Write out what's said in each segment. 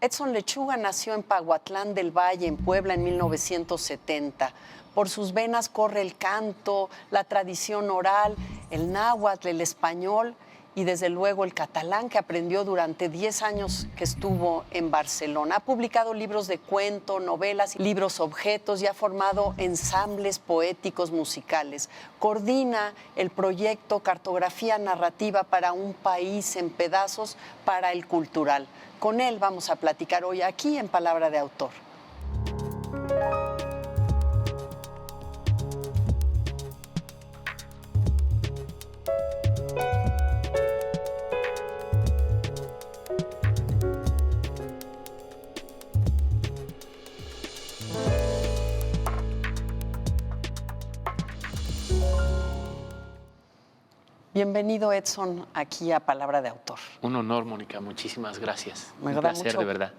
Edson Lechuga nació en Pahuatlán del Valle, en Puebla, en 1970. Por sus venas corre el canto, la tradición oral, el náhuatl, el español y desde luego el catalán que aprendió durante 10 años que estuvo en Barcelona. Ha publicado libros de cuento, novelas, libros objetos y ha formado ensambles poéticos musicales. Coordina el proyecto Cartografía Narrativa para un país en pedazos para el cultural. Con él vamos a platicar hoy aquí en Palabra de Autor. Bienvenido, Edson, aquí a Palabra de Autor. Un honor, Mónica. Muchísimas gracias. Me Un da placer, mucho, de verdad.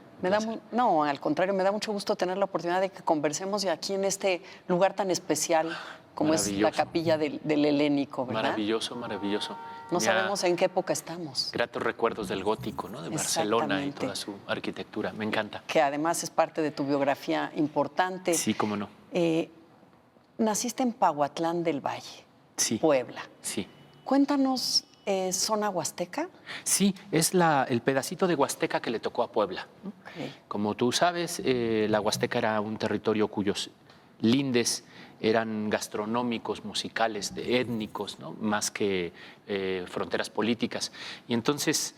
No, al contrario, me da mucho gusto tener la oportunidad de que conversemos aquí en este lugar tan especial como es la capilla del Helénico, ¿verdad? Maravilloso, maravilloso. No sabemos en qué época estamos. Gratos recuerdos del gótico, ¿no? De Barcelona y toda su arquitectura. Me encanta. Que además es parte de tu biografía importante. Sí, cómo no. Naciste en Pahuatlán del Valle, sí. Puebla. Sí. Cuéntanos, ¿zona huasteca? Sí, es el pedacito de Huasteca que le tocó a Puebla. Okay. Como tú sabes, la Huasteca era un territorio cuyos lindes eran gastronómicos, musicales, étnicos, ¿no? Más que fronteras políticas. Y entonces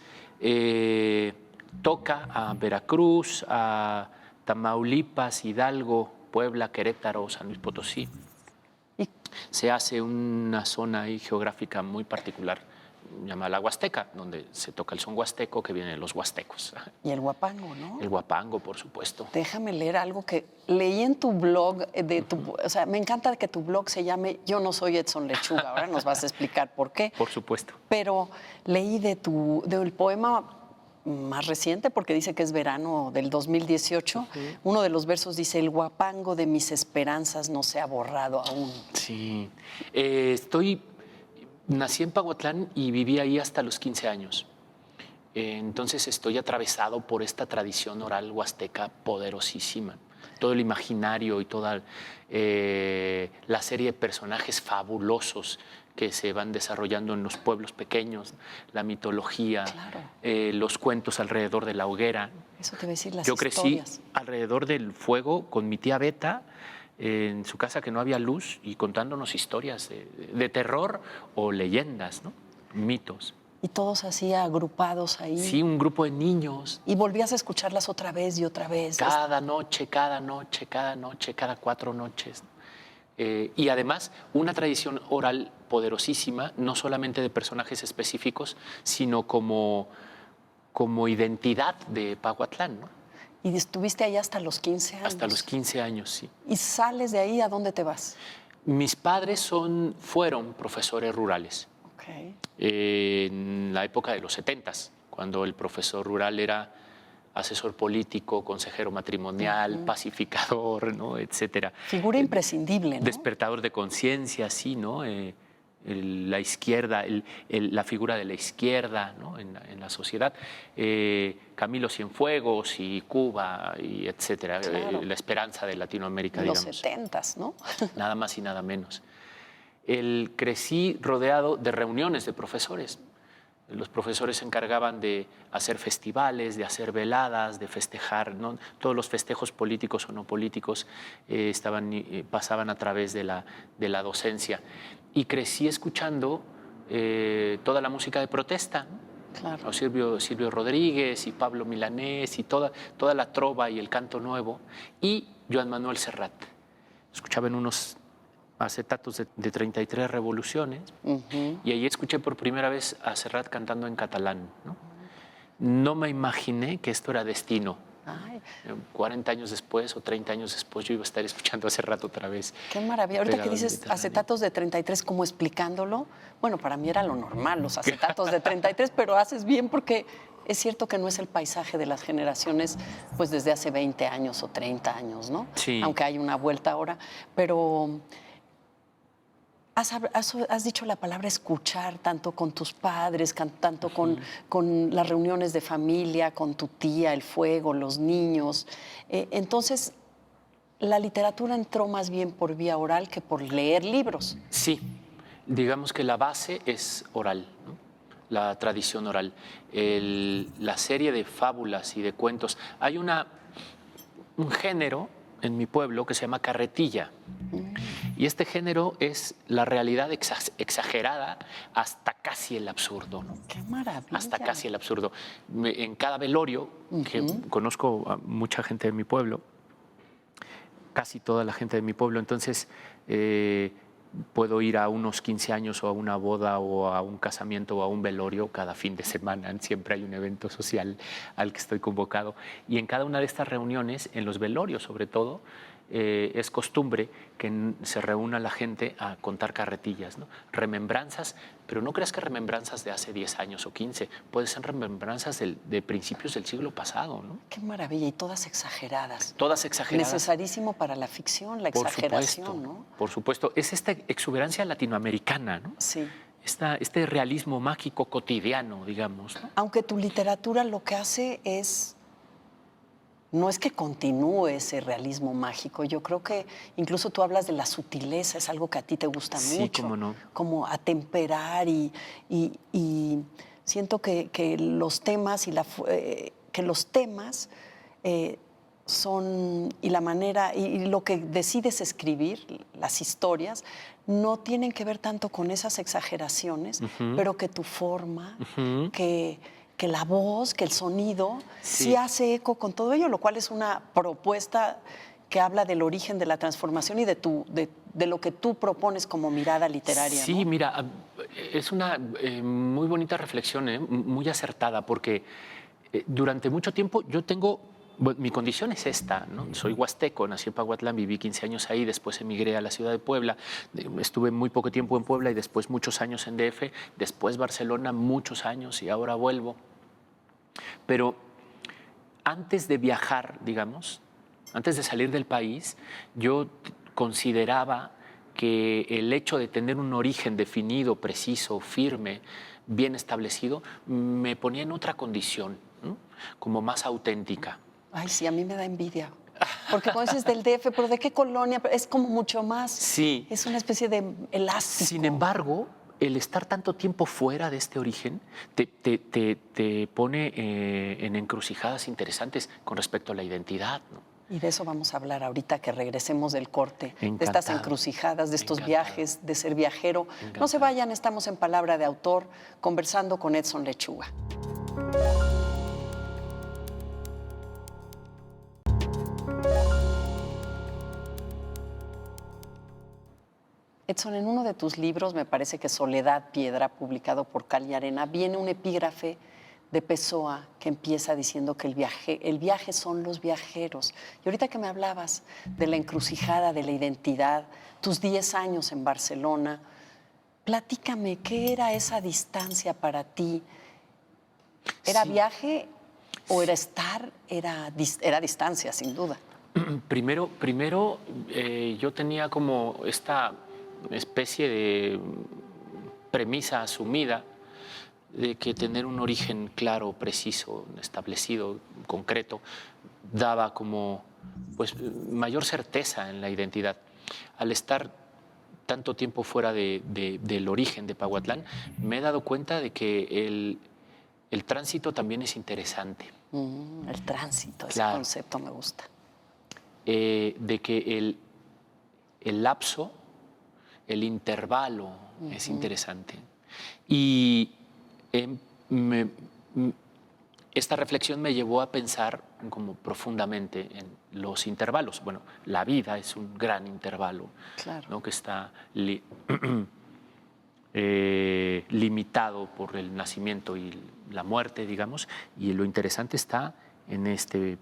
toca a Veracruz, a Tamaulipas, Hidalgo, Puebla, Querétaro, San Luis Potosí. Se hace una zona ahí geográfica muy particular, llamada la Huasteca, donde se toca el son huasteco que viene de los huastecos. Y el huapango, ¿no? El huapango, por supuesto. Déjame leer algo que leí en tu blog. O sea, me encanta que tu blog se llame Yo no soy Edson Lechuga. Ahora nos vas a explicar por qué. Por supuesto. Pero leí del poema más reciente, porque dice que es verano del 2018, uno de los versos dice: el huapango de mis esperanzas no se ha borrado aún. Sí, nací en Pahuatlán y viví ahí hasta los 15 años. Entonces estoy atravesado por esta tradición oral huasteca poderosísima. Todo el imaginario y toda la serie de personajes fabulosos que se van desarrollando en los pueblos pequeños, la mitología, claro. Los cuentos alrededor de la hoguera. Eso te voy a decir, las Yo historias. crecí alrededor del fuego con mi tía Beta, en su casa que no había luz y contándonos historias de terror o leyendas, ¿no? Mitos. Y todos así agrupados ahí. Sí, un grupo de niños. Y volvías a escucharlas otra vez y otra vez. Cada noche, cada 4 noches. Y además una tradición oral poderosísima, no solamente de personajes específicos, sino como identidad de Pahuatlán, ¿no? Y estuviste ahí hasta los 15 años. Hasta los 15 años, sí. ¿Y sales de ahí? ¿A dónde te vas? Mis padres fueron profesores rurales. Okay. En la época de los 70s, cuando el profesor rural era asesor político, consejero matrimonial, pacificador, ¿no? Etcétera. Figura imprescindible, ¿no? Despertador de conciencia, sí, ¿no? La izquierda, la figura de la izquierda, ¿no? en la sociedad. Camilo Cienfuegos y Cuba, y etcétera. Claro. La esperanza de Latinoamérica, los digamos. 70s, ¿no? Nada más y nada menos. Crecí rodeado de reuniones de profesores. Los profesores se encargaban de hacer festivales, de hacer veladas, de festejar, ¿no? Todos los festejos políticos o no políticos pasaban a través de la docencia. Y crecí escuchando toda la música de protesta, ¿no? Claro. Silvio Rodríguez y Pablo Milanés y toda la trova y el canto nuevo. Y Joan Manuel Serrat. Escuchaba en unos acetatos de 33 revoluciones, y ahí escuché por primera vez a Serrat cantando en catalán, ¿no? No me imaginé que esto era destino. Ay. 40 años después o 30 años después yo iba a estar escuchando a Serrat otra vez. Qué maravilla. Ahorita que dices acetatos de 33, como explicándolo, bueno, para mí era lo normal, los acetatos de 33, pero haces bien porque es cierto que no es el paisaje de las generaciones pues desde hace 20 años o 30 años, ¿no? Sí. Aunque hay una vuelta ahora, pero Has dicho la palabra escuchar, tanto con tus padres, tanto con las reuniones de familia, con tu tía, el fuego, los niños. Entonces, la literatura entró más bien por vía oral que por leer libros. Sí, digamos que la base es oral, ¿no? La tradición oral. La serie de fábulas y de cuentos. Hay un género en mi pueblo que se llama carretilla. Y este género es la realidad exagerada hasta casi el absurdo, ¿no? ¡Qué maravilla! Hasta casi el absurdo. En cada velorio, que conozco a mucha gente de mi pueblo, casi toda la gente de mi pueblo, entonces puedo ir a unos 15 años o a una boda o a un casamiento o a un velorio cada fin de semana. Siempre hay un evento social al que estoy convocado. Y en cada una de estas reuniones, en los velorios sobre todo, es costumbre que se reúna la gente a contar carretillas, ¿no? Remembranzas, pero no creas que remembranzas de hace 10 años o 15, pueden ser remembranzas de principios del siglo pasado, ¿no? ¡Qué maravilla! Y todas exageradas. Todas exageradas. Necesarísimo para la ficción, la exageración, ¿no? Por supuesto. Es esta exuberancia latinoamericana, ¿no? Sí. Este realismo mágico cotidiano, digamos, ¿no? Aunque tu literatura lo que hace es... No es que continúe ese realismo mágico, yo creo que incluso tú hablas de la sutileza, es algo que a ti te gusta mucho. Sí, cómo no. Como atemperar y siento que los temas son, y la manera, y lo que decides escribir, las historias, no tienen que ver tanto con esas exageraciones, pero que tu forma, que la voz, que el sonido, sí hace eco con todo ello, lo cual es una propuesta que habla del origen de la transformación y de lo que tú propones como mirada literaria. Sí, ¿no? mira, es una muy bonita reflexión, muy acertada, porque durante mucho tiempo yo tengo... Bueno, mi condición es esta, ¿no? Soy huasteco, nací en Paguatlán, viví 15 años ahí, después emigré a la ciudad de Puebla, estuve muy poco tiempo en Puebla y después muchos años en DF, después Barcelona muchos años y ahora vuelvo. Pero antes de viajar, digamos, antes de salir del país, yo consideraba que el hecho de tener un origen definido, preciso, firme, bien establecido, me ponía en otra condición, ¿no? Como más auténtica. Ay, sí, a mí me da envidia. Porque cuando dices del DF, ¿pero de qué colonia? Es como mucho más. Sí. Es una especie de elástico. Sin embargo, el estar tanto tiempo fuera de este origen te pone en encrucijadas interesantes con respecto a la identidad, ¿no? Y de eso vamos a hablar ahorita que regresemos del corte, Encantado. de estas encrucijadas, de estos viajes, de ser viajero. Encantado. No se vayan, estamos en Palabra de Autor, conversando con Edson Lechuga. Edson, en uno de tus libros, me parece que Soledad Piedra, publicado por Cal y Arena, viene un epígrafe de Pessoa que empieza diciendo que el viaje son los viajeros. Y ahorita que me hablabas de la encrucijada, de la identidad, tus 10 años en Barcelona, platícame, ¿qué era esa distancia para ti? ¿Era viaje o era estar? Era distancia, sin duda. Primero yo tenía como esta especie de premisa asumida de que tener un origen claro, preciso, establecido, concreto, daba como pues, mayor certeza en la identidad. Al estar tanto tiempo fuera del origen de Paguatlán, me he dado cuenta de que el tránsito también es interesante. El tránsito, ese concepto me gusta. De que el lapso, el intervalo es interesante. Y esta reflexión me llevó a pensar como profundamente en los intervalos. Bueno, la vida es un gran intervalo, claro, ¿no? Que está limitado por el nacimiento y la muerte, digamos, y lo interesante está en este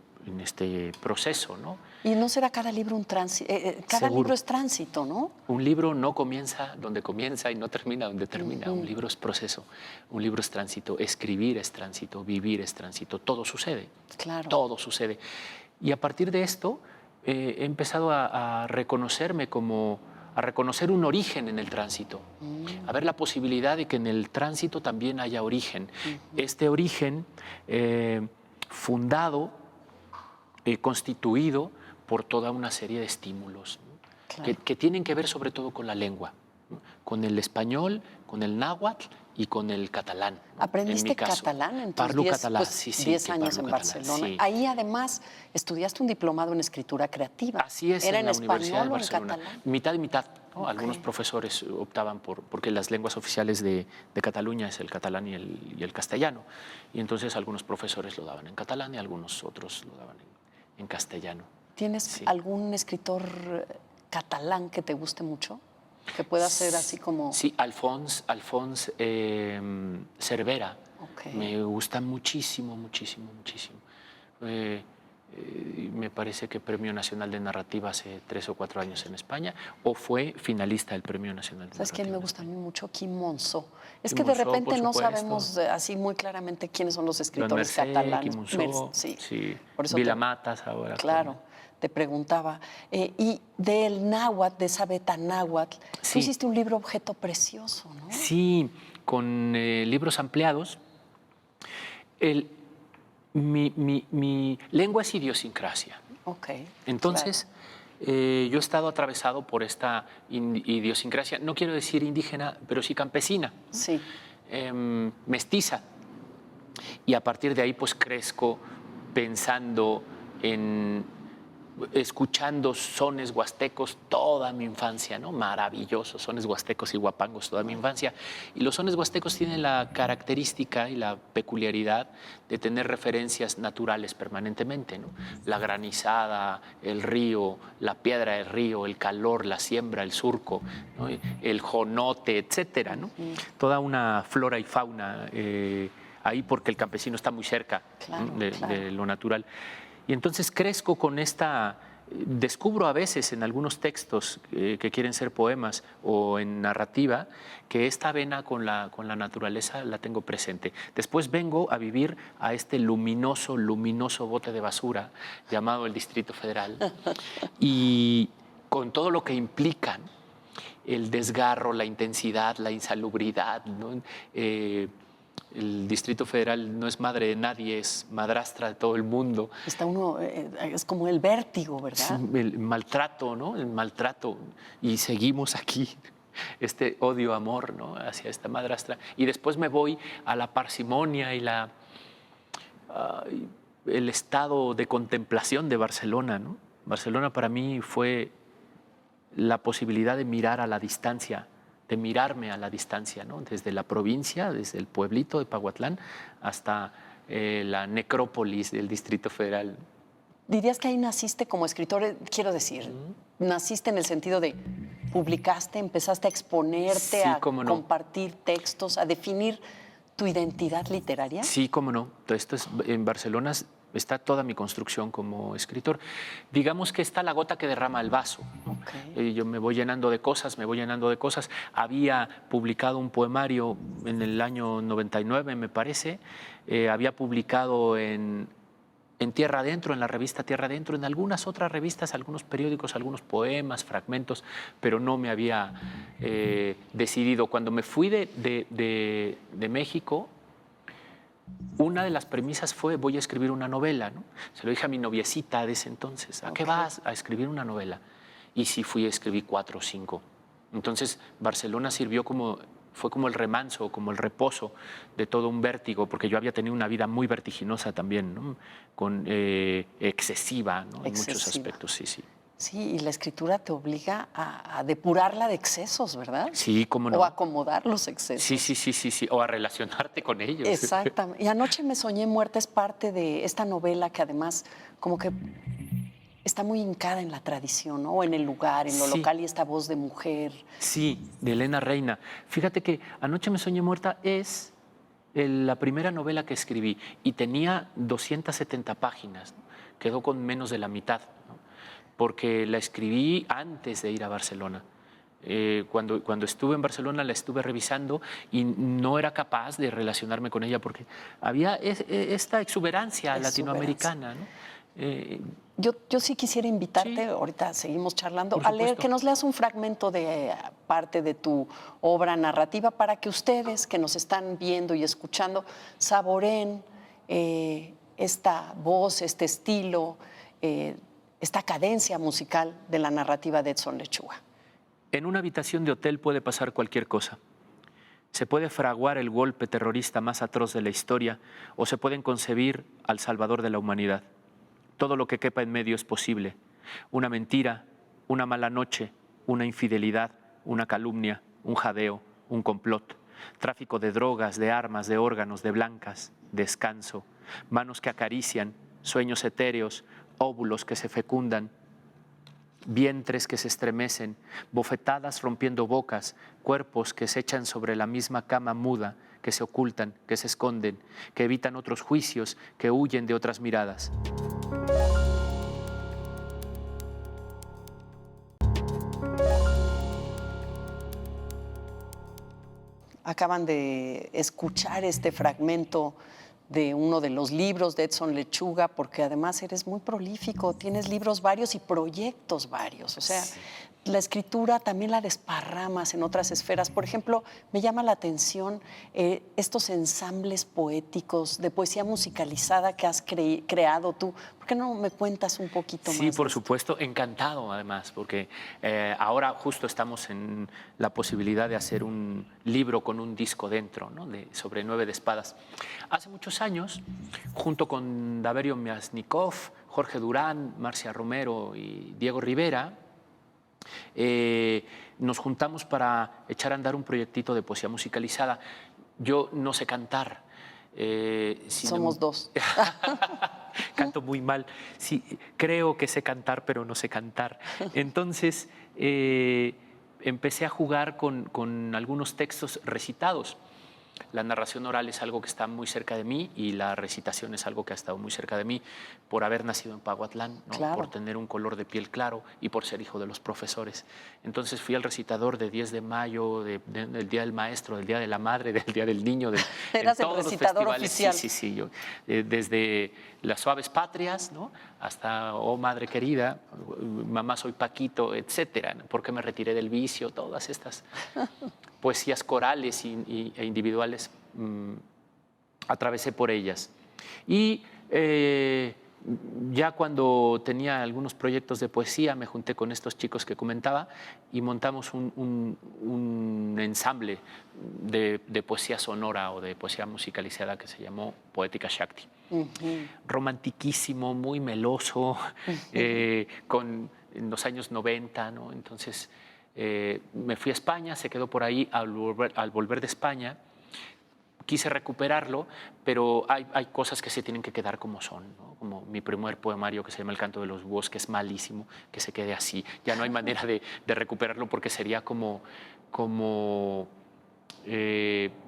proceso, ¿no? Y no será cada libro un tránsito, cada libro es tránsito, ¿no? Un libro no comienza donde comienza y no termina donde termina. Un libro es proceso, un libro es tránsito, escribir es tránsito, vivir es tránsito, todo sucede. Claro. Todo sucede. Y a partir de esto he empezado a reconocerme como a reconocer un origen en el tránsito, a ver la posibilidad de que en el tránsito también haya origen. Este origen fundado, constituido por toda una serie de estímulos, ¿no? Claro. que tienen que ver sobre todo con la lengua, ¿no? Con el español, con el náhuatl y con el catalán, ¿no? ¿Aprendiste En mi caso, catalán en tus parlo 10 catalán, pues, sí, 10 que años parlo en catalán, Barcelona? sí. Ahí además estudiaste un diplomado en escritura creativa. Así es, ¿Era en la Universidad de español o en Barcelona. catalán? Mitad y mitad, ¿no? Ok. Algunos profesores optaban porque las lenguas oficiales de Cataluña es el catalán y el castellano. Y entonces algunos profesores lo daban en catalán y algunos otros lo daban en castellano. ¿Tienes Sí. algún escritor catalán que te guste mucho? Que pueda ser así como... Sí, Alfons Cervera. Ok. Me gusta muchísimo, muchísimo, muchísimo. Me parece que Premio Nacional de Narrativa hace 3 o 4 años en España, o fue finalista del Premio Nacional de ¿Sabes Narrativa. quién me gusta a mí mucho? Kim Monzó. Es Kim que de Monzó, repente por no supuesto. sabemos así muy claramente quiénes son los Joan escritores Mercè, catalanes. Kim Monzó, Sí. sí. Por eso Vila Matas ahora. Claro, te preguntaba. Y del náhuatl, de esa beta náhuatl, tú Sí. hiciste un libro objeto precioso, ¿no? Sí, con libros ampliados. Mi lengua es idiosincrasia. Ok. Entonces, yo he estado atravesado por esta idiosincrasia, no quiero decir indígena, pero sí campesina, claro. Sí. mestiza. Y a partir de ahí, pues crezco pensando escuchando sones huastecos toda mi infancia, ¿no? Maravillosos, sones huastecos y guapangos toda mi infancia. Y los sones huastecos tienen la característica y la peculiaridad de tener referencias naturales permanentemente, ¿no? La granizada, el río, la piedra del río, el calor, la siembra, el surco, ¿no? El jonote, etcétera, ¿no? Toda una flora y fauna ahí porque el campesino está muy cerca, Claro, ¿no? de claro. lo natural. Y entonces crezco con descubro a veces en algunos textos que quieren ser poemas o en narrativa, que esta vena con la naturaleza la tengo presente. Después vengo a vivir a este luminoso bote de basura llamado el Distrito Federal y con todo lo que implican el desgarro, la intensidad, la insalubridad, ¿no? El Distrito Federal no es madre de nadie, es madrastra de todo el mundo. Está uno, es como el vértigo, ¿verdad? El maltrato, ¿no? El maltrato. Y seguimos aquí, este odio-amor, ¿no? Hacia esta madrastra. Y después me voy a la parsimonia y el estado de contemplación de Barcelona, ¿no? Barcelona para mí fue la posibilidad de mirar a la distancia, de mirarme a la distancia, ¿no? Desde la provincia, desde el pueblito de Paguatlán hasta la necrópolis del Distrito Federal. ¿Dirías que ahí naciste como escritor? Quiero decir, naciste en el sentido de publicaste, empezaste a exponerte, Sí, a cómo no. compartir textos, a definir tu identidad literaria. Sí, cómo no. En Barcelona está toda mi construcción como escritor. Digamos que está la gota que derrama el vaso. Okay. Yo me voy llenando de cosas. Había publicado un poemario en el año 99, me parece. Había publicado en Tierra Adentro, en la revista Tierra Adentro, en algunas otras revistas, algunos periódicos, algunos poemas, fragmentos, pero no me había decidido. Cuando me fui de México, una de las premisas fue: voy a escribir una novela, ¿no? Se lo dije a mi noviecita de ese entonces: ¿a qué vas? A escribir una novela. Y sí fui a escribir 4 o 5. Entonces Barcelona fue como el remanso, como el reposo de todo un vértigo, porque yo había tenido una vida muy vertiginosa también, ¿no? Excesiva, ¿no? En muchos aspectos, sí, sí. Sí, y la escritura te obliga a depurarla de excesos, ¿verdad? Sí, cómo no. O a acomodar los excesos. Sí. O a relacionarte con ellos. Exactamente. Y Anoche me soñé muerta es parte de esta novela que además como que está muy hincada en la tradición, ¿no? O en el lugar, en lo local, y esta voz de mujer. Sí, de Elena Reina. Fíjate que Anoche me soñé muerta es la primera novela que escribí y tenía 270 páginas, ¿no? Quedó con menos de la mitad, ¿no? Porque la escribí antes de ir a Barcelona. Cuando estuve en Barcelona la estuve revisando y no era capaz de relacionarme con ella porque había esta exuberancia latinoamericana, ¿no? Yo sí quisiera invitarte, Sí. ahorita seguimos charlando, Por a leer, supuesto. que nos leas un fragmento de parte de tu obra narrativa para que ustedes que nos están viendo y escuchando saboreen esta voz, este estilo, esta cadencia musical de la narrativa de Edson Lechuga. En una habitación de hotel puede pasar cualquier cosa. Se puede fraguar el golpe terrorista más atroz de la historia o se pueden concebir al salvador de la humanidad. Todo lo que quepa en medio es posible. Una mentira, una mala noche, una infidelidad, una calumnia, un jadeo, un complot, tráfico de drogas, de armas, de órganos, de blancas, descanso, manos que acarician, sueños etéreos, óvulos que se fecundan, vientres que se estremecen, bofetadas rompiendo bocas, cuerpos que se echan sobre la misma cama muda, que se ocultan, que se esconden, que evitan otros juicios, que huyen de otras miradas. Acaban de escuchar este fragmento de uno de los libros de Edson Lechuga, porque además eres muy prolífico, tienes libros varios y proyectos varios. O sea, la escritura también la desparramas en otras esferas. Por ejemplo, me llama la atención estos ensambles poéticos de poesía musicalizada que has creado tú. ¿Por qué no me cuentas un poquito más? Sí, por de esto? supuesto, encantado además, porque ahora justo estamos en la posibilidad de hacer un libro con un disco dentro, ¿no? Sobre 9 de espadas. Hace muchos años, junto con Daverio Miasnikov, Jorge Durán, Marcia Romero y Diego Rivera, nos juntamos para echar a andar un proyectito de poesía musicalizada. Yo no sé cantar. Somos dos. Canto muy mal. Sí, creo que sé cantar, pero no sé cantar. Entonces, empecé a jugar con algunos textos recitados. La narración oral es algo que está muy cerca de mí y la recitación es algo que ha estado muy cerca de mí por haber nacido en Paguatlán, ¿no? Claro. Por tener un color de piel claro y por ser hijo de los profesores. Entonces fui al recitador de 10 de mayo, del Día del Maestro, del Día de la Madre, del Día del Niño. Eras en el todos los recitador festivales. oficial. Sí. Yo, desde Las Suaves Patrias, ¿no? Hasta Oh Madre Querida, Mamá Soy Paquito, etcétera. ¿Por qué me retiré del vicio? Todas estas poesías corales e individuales, atravesé por ellas. Y ya cuando tenía algunos proyectos de poesía, me junté con estos chicos que comentaba y montamos un ensamble de poesía sonora o de poesía musicalizada que se llamó Poética Shakti. Romantiquísimo, muy meloso, en los años 90, ¿no? Entonces me fui a España, se quedó por ahí. Al volver de España quise recuperarlo, pero hay cosas que se tienen que quedar como son, ¿no? Como mi primer poemario que se llama El Canto de los Búhos, que es malísimo, que se quede así. Ya no hay manera de recuperarlo porque sería como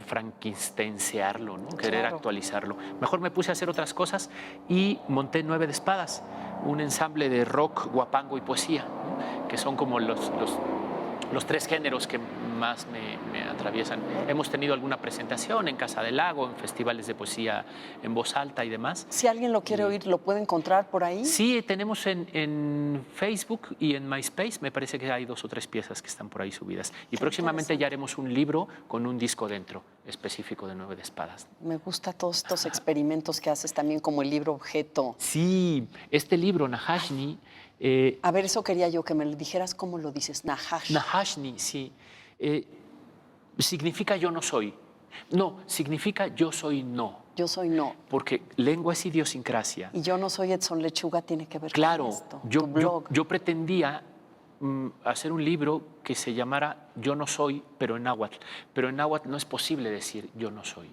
frankensteinsearlo, ¿no? Querer Claro. actualizarlo. Mejor me puse a hacer otras cosas y monté 9 de espadas, un ensamble de rock, guapango y poesía, ¿no? Que son como los 3 géneros que más me atraviesan. Hemos tenido alguna presentación en Casa del Lago, en festivales de poesía en voz alta y demás. Si alguien lo quiere oír, ¿lo puede encontrar por ahí? Sí, tenemos en Facebook y en MySpace, me parece que hay 2 o 3 piezas que están por ahí subidas. Y próximamente ya haremos un libro con un disco dentro, específico de 9 de espadas. Me gusta todos estos experimentos que haces también, como el libro objeto. Sí, este libro, Nahashni. A ver, eso quería yo, que me lo dijeras cómo lo dices, Nahash. Nahashni, sí. Significa yo no soy. No, significa yo soy no. Yo soy no. Porque lengua es idiosincrasia. Y yo no soy Edson Lechuga, tiene que ver Claro, con esto. Tu blog. yo pretendía hacer un libro que se llamara Yo no soy, pero en náhuatl. Pero en náhuatl no es posible decir yo no soy.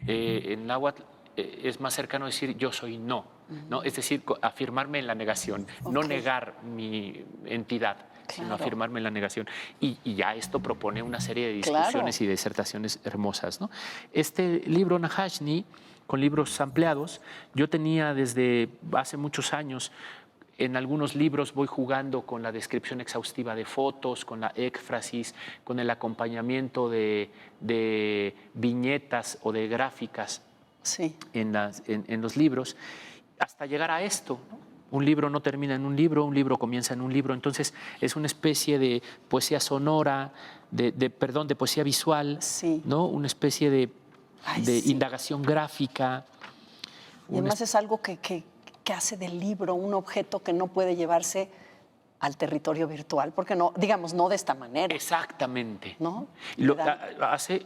En náhuatl es más cercano decir yo soy no, ¿no? Es decir, afirmarme en la negación, no negar mi entidad, sino afirmarme en la negación. Y ya esto propone una serie de discusiones y disertaciones hermosas, ¿no? Este libro, Nahashni, con libros ampliados, yo tenía desde hace muchos años. En algunos libros voy jugando con la descripción exhaustiva de fotos, con la éfrasis, con el acompañamiento de viñetas o de gráficas en los libros. hasta llegar a esto, ¿no? Un libro no termina en un libro comienza en un libro. Entonces es una especie de poesía sonora, de poesía visual, Sí. ¿no? Una especie de Sí. indagación gráfica. Y además es algo que hace del libro un objeto que no puede llevarse al territorio virtual, porque no, digamos, no de esta manera. Exactamente. ¿No? Hace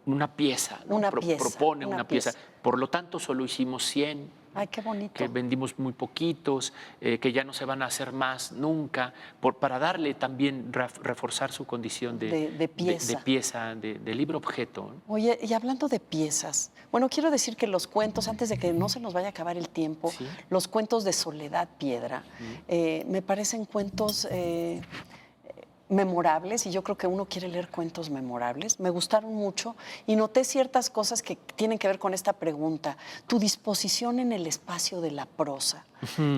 una pieza, ¿no? Propone una pieza. Por lo tanto, solo hicimos 100. Ay, qué bonito. Que vendimos muy poquitos, que ya no se van a hacer más nunca, para darle también, reforzar su condición de pieza, de libro objeto. Oye, y hablando de piezas, bueno, quiero decir que los cuentos, antes de que no se nos vaya a acabar el tiempo, ¿sí? Los cuentos de Soledad Piedra, me parecen cuentos memorables, y yo creo que uno quiere leer cuentos memorables. Me gustaron mucho y noté ciertas cosas que tienen que ver con esta pregunta. Tu disposición en el espacio de la prosa.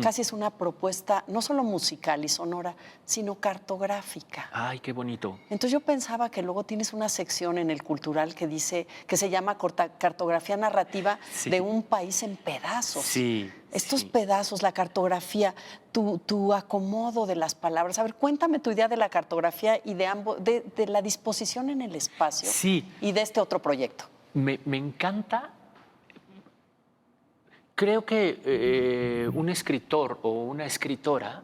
Casi es una propuesta no solo musical y sonora, sino cartográfica. Ay, qué bonito. Entonces yo pensaba que luego tienes una sección en el Cultural que dice, que se llama cartografía narrativa, sí, de un país en pedazos. Sí. Estos pedazos, la cartografía, tu acomodo de las palabras. A ver, cuéntame tu idea de la cartografía y de la disposición en el espacio, sí, y de este otro proyecto. Me encanta. Creo que un escritor o una escritora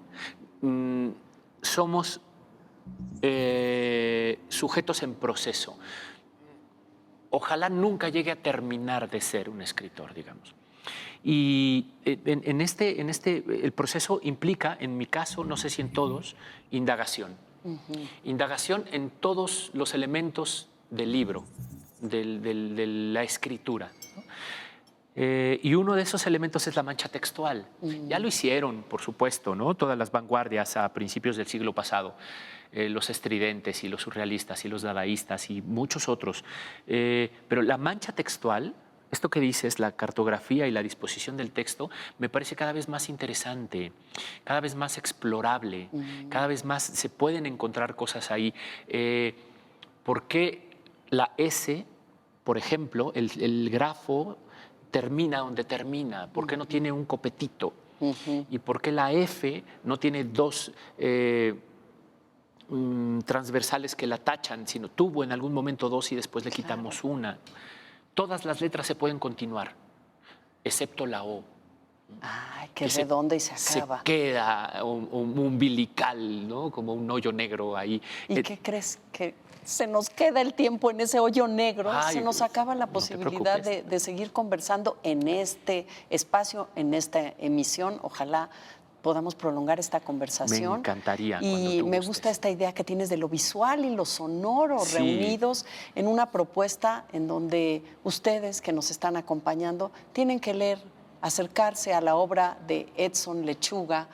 somos sujetos en proceso. Ojalá nunca llegue a terminar de ser un escritor, digamos. Y el proceso implica, en mi caso, no sé si en todos, indagación. Indagación en todos los elementos del libro, de la escritura, ¿no? Y uno de esos elementos es la mancha textual. Ya lo hicieron, por supuesto, ¿no? Todas las vanguardias a principios del siglo pasado, los estridentes y los surrealistas y los dadaístas y muchos otros. Pero la mancha textual, esto que dices, la cartografía y la disposición del texto, me parece cada vez más interesante, cada vez más explorable, cada vez más se pueden encontrar cosas ahí. ¿Por qué la S, por ejemplo, el grafo termina donde termina? ¿Por qué no tiene un copetito? ¿Y por qué la F no tiene dos transversales que la tachan, sino tuvo en algún momento dos y después le quitamos una? Todas las letras se pueden continuar, excepto la O. Ay, qué redonda y se acaba. Se queda umbilical, ¿no? Como un hoyo negro ahí. ¿Y qué crees? Que se nos queda el tiempo en ese hoyo negro. Ay, se nos acaba la posibilidad de seguir conversando en este espacio, en esta emisión. Ojalá podamos prolongar esta conversación. Me encantaría. Y me gusta esta idea que tienes de lo visual y lo sonoro, sí, reunidos en una propuesta en donde ustedes que nos están acompañando tienen que leer, acercarse a la obra de Edson Lechuga,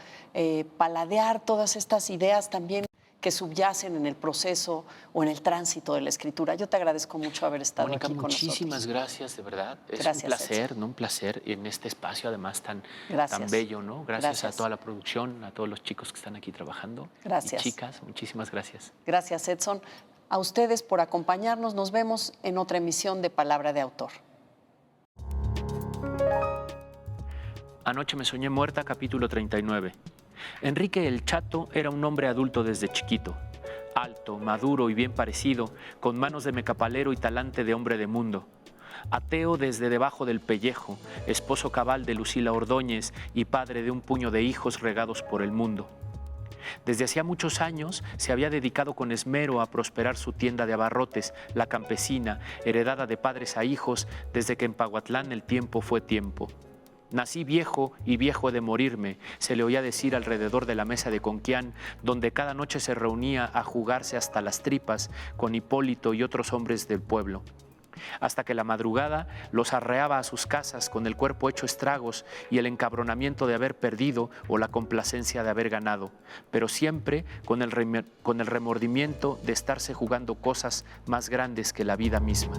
paladear todas estas ideas también que subyacen en el proceso o en el tránsito de la escritura. Yo te agradezco mucho haber estado Mónica, aquí con nosotros. Muchísimas gracias, de verdad. Gracias, es un placer, ¿no? Un placer en este espacio, además tan bello, ¿no? Gracias a toda la producción, a todos los chicos que están aquí trabajando. Gracias. Y chicas, muchísimas gracias. Gracias, Edson. A ustedes por acompañarnos. Nos vemos en otra emisión de Palabra de Autor. Anoche me soñé muerta, capítulo 39. Enrique el Chato era un hombre adulto desde chiquito, alto, maduro y bien parecido, con manos de mecapalero y talante de hombre de mundo. Ateo desde debajo del pellejo, esposo cabal de Lucila Ordóñez y padre de un puño de hijos regados por el mundo. Desde hacía muchos años se había dedicado con esmero a prosperar su tienda de abarrotes, La Campesina, heredada de padres a hijos desde que en Paguatlán el tiempo fue tiempo. Nací viejo y viejo de morirme, se le oía decir alrededor de la mesa de Conquián, donde cada noche se reunía a jugarse hasta las tripas con Hipólito y otros hombres del pueblo. Hasta que la madrugada los arreaba a sus casas con el cuerpo hecho estragos y el encabronamiento de haber perdido o la complacencia de haber ganado, pero siempre con el remordimiento de estarse jugando cosas más grandes que la vida misma.